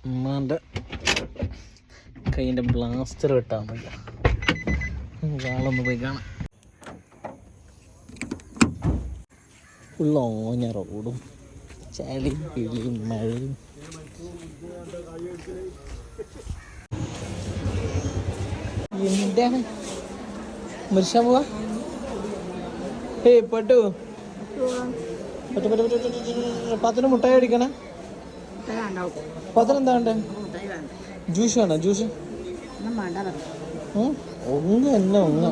ഉമ്മാൻ്റെ കൈൻ്റെ ബ്ലാസ്റ്റർ വെട്ടാൻ വയ്യ. ആളൊന്ന് പോയി കാണാം. ഫുൾ ഓഞ്ഞ റോഡും ചളിയും പിളിയും മഴയും. എന്താണ് മരിച്ചാ പോവാ? പട്ടു പറ്റു പറ്റു പറ്റു പത്തിന് മുട്ടായി അടിക്കണേ. പത്തിന് എന്താ വേണ്ടേ? ജ്യൂസ് വേണോ? ജ്യൂസ് ഒന്ന് തന്നെ ഒന്ന്.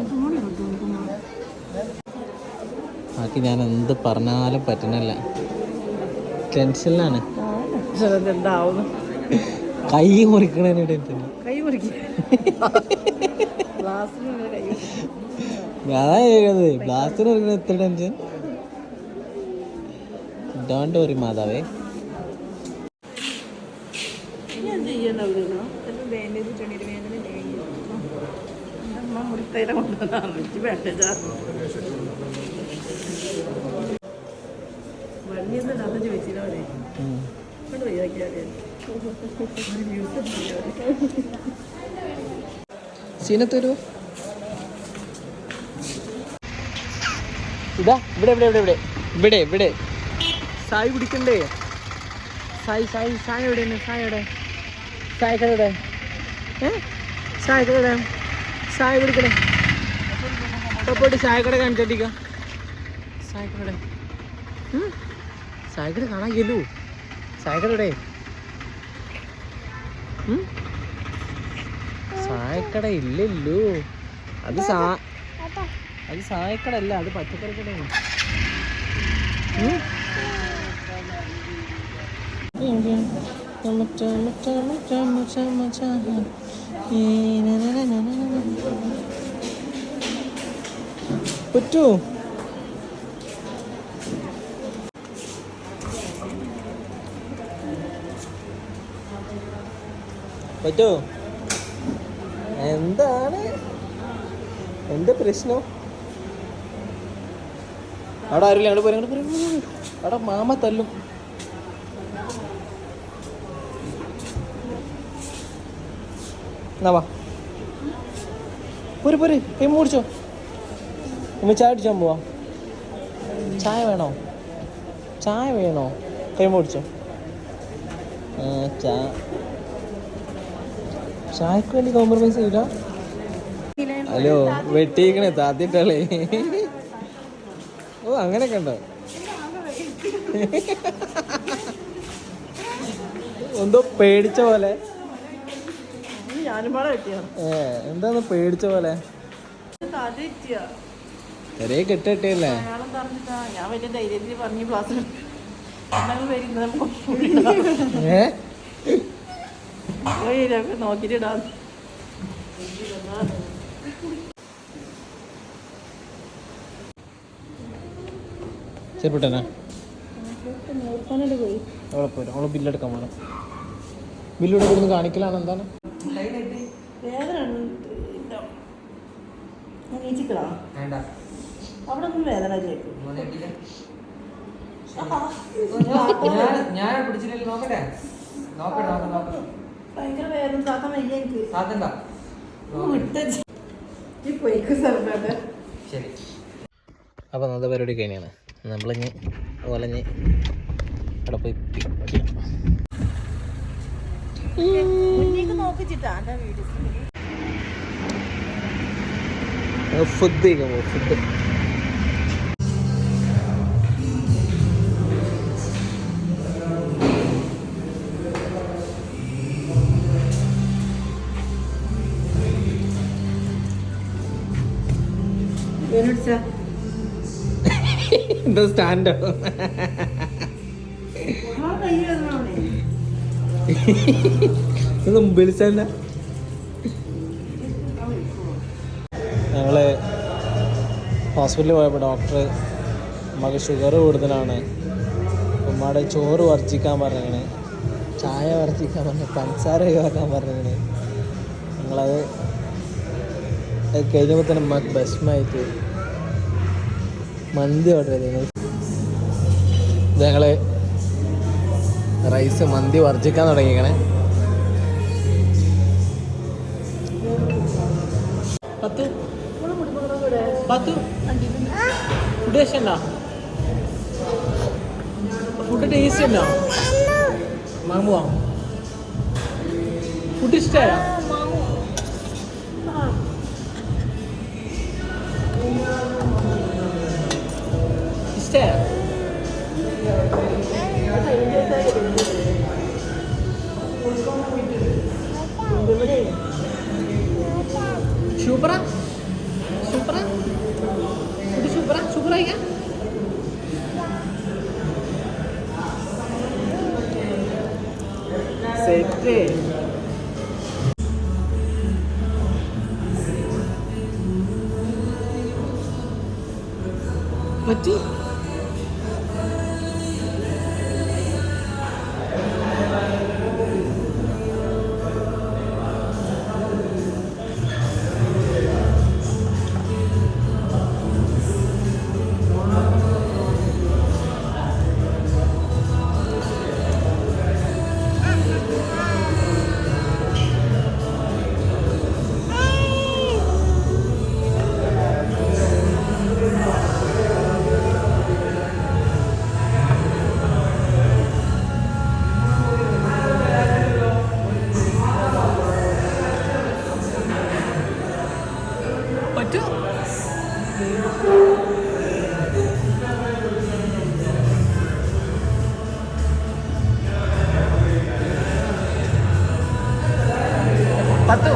ബാക്കി ഞാൻ എന്ത് പറഞ്ഞാലും പറ്റണില്ല, ടെൻഷനിലാണ്. കൈ മുറിക്കണേന് ടെൻഷൻ. അതാ കേൾക്കുന്നത്, ബ്ലാസ്റ്റിന് മുറിക്കണ എത്ര ടെൻഷൻ. ഡോണ്ട് വറി മാതാവേ. സീനത്തരൂ ഇതാ ഇവിടെ ഇവിടെ ഇവിടെ ഇവിടെ ഇവിടെ സായി കുടിക്കണ്ടേ? സായി സായി സായ എവിടെയാണ്? സായ എവിടെ? സായക്കട എവിടെ? സായക്കട എവിടെ? സായ കുടിക്കണേ. പോയിട്ട് ചായക്കട കാണിച്ചോട്ടിക്കാം. ചായക്കട ചായക്കട കാണാൻ ചെല്ലൂ. ചായക്കട എവിടെ? ചായക്കട ഇല്ലല്ലോ. അത് ചായക്കട അല്ല, അത് പച്ചക്കറി കടയാണ്. പറ്റൂ പറ്റൂ എന്താണ് എന്താ പ്രശ്നം? അവിടെ ആരില്ല, അവിടെ പോരാ, അവിടെ മാമ തല്ലും. എന്നാ വാ പോര് പോര്, കൈ മൂടിച്ചോ. ഉമ്മ ചായ അടിച്ചാൻ പോവാ. ചായ വേണോ? ചായ വേണോ? കൈ മൂടിച്ചോ. ചായക്ക് വേണ്ടി കോംപ്രമൈസ് ചെയ്യില്ല. ഹലോ വെട്ടിക്കണേ താത്തിട്ടളേ. ഓ അങ്ങനെയൊക്കെ ഉണ്ടോ? എന്തോ പേടിച്ച പോലെ. എന്താന്ന് പേടിച്ച പോലെ? ചെറിയ കെട്ടിട്ടല്ലേ? നോക്കിട്ടാ ചെറുപ്പട്ടനാ അവളെ പോരാ, അവള് ബില്ലെടുക്കാൻ വേണം. ബില്ലൂടെ കൊടുന്ന് കാണിക്കലാണ്. എന്താണ് അവിടെ ഒന്നും വേദന ഭയങ്കര വേദന. താത്താൻ വയ്യ എനിക്ക്. അപ്പോൾ അന്നത്തെ പരിപാടി കഴിഞ്ഞാണ്. നമ്മളിഞ്ഞ് ഓലഞ്ഞ് അവിടെ പോയി ഫുഡ് കഴിക്കാൻ പോകും. ഫുഡ് എന്താ സ്റ്റാൻഡോ? വിളിച്ചല്ല. ഞങ്ങള് ഹോസ്പിറ്റലിൽ പോയപ്പോൾ ഡോക്ടർ നമുക്ക് ഷുഗർ കൂടുതലാണ്, ഉമ്മയുടെ ചോറ് വർജിക്കാൻ പറഞ്ഞാണ്, ചായ വർജിക്കാൻ പറഞ്ഞു, പഞ്ചസാര ഒഴിവാക്കാൻ പറഞ്ഞാണ്. ഞങ്ങളത് കഴിഞ്ഞപ്പോൾ തന്നെ ഉമ്മക്ക് ഭസ്മായിട്ട് മന്തി ഓർഡർ ചെയ്തത്. ഞങ്ങൾ റൈസ് മന്തി വർജിക്കാൻ തുടങ്ങിക്കണേ. 10 ഫുഡ് ടേസ്റ്റ് ഫുഡ് ടേസ്റ്റ് ഉണ്ടോ? മാമുവാ ഫുഡ് ഇഷ്ടമായോ? ഇഷ്ടമായോ? സൂപ്പറാ സൂപ്പറാ ഫുഡ് സൂപ്പറാ സൂപ്പറായിക്കാ. സെറ്റ് പറ്റി. പറ്റൂ. പറ്റൂ.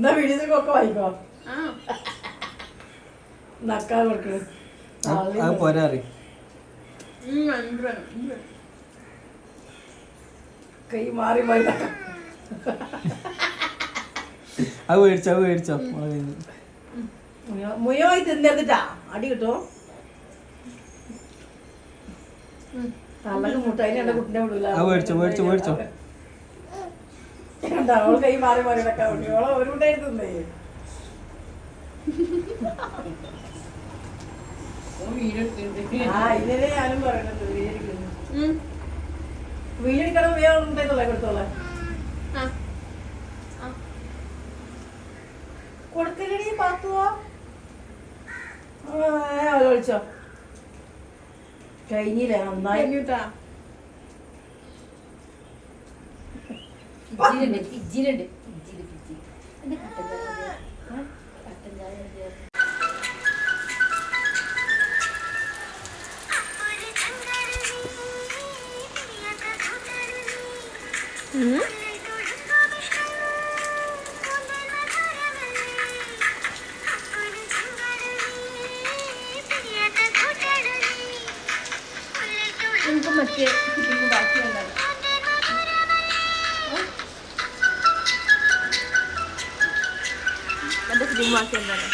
എന്നാ വീഡിയോസൊക്കെ വായിക്കോ. നക്കാൻ കൊടുക്കണേ അത് പോരാ അറിയും. കൈ മാറി മാറി അത് മേടിച്ചോ മുയോയി തിന്നെടുത്തിട്ടാ അടി കിട്ടോ. തള്ളക്ക് മുട്ടായി എന്റെ കുട്ടിനെ വിടൂല. മേടിച്ചോ അവള് കൈ മാറി മാറി ഇടക്കാൻ വേണ്ടി ഓളെ ഒരു മുട്ടായി തിന്നേ. ഇതിനെ ഞാനും പറയണത് വീടിക്കണം ഉപയോഗം കൊടുത്തോളെ കൊടുക്കലടി പാത്തുവോ. വിളിച്ചോ കഴിഞ്ഞില്ലേ നന്നായി. എനിക്ക് മറ്റേ ബാക്കിയുണ്ടാവും. എൻ്റെ ഫിലിം ബാക്കി എന്താണ്?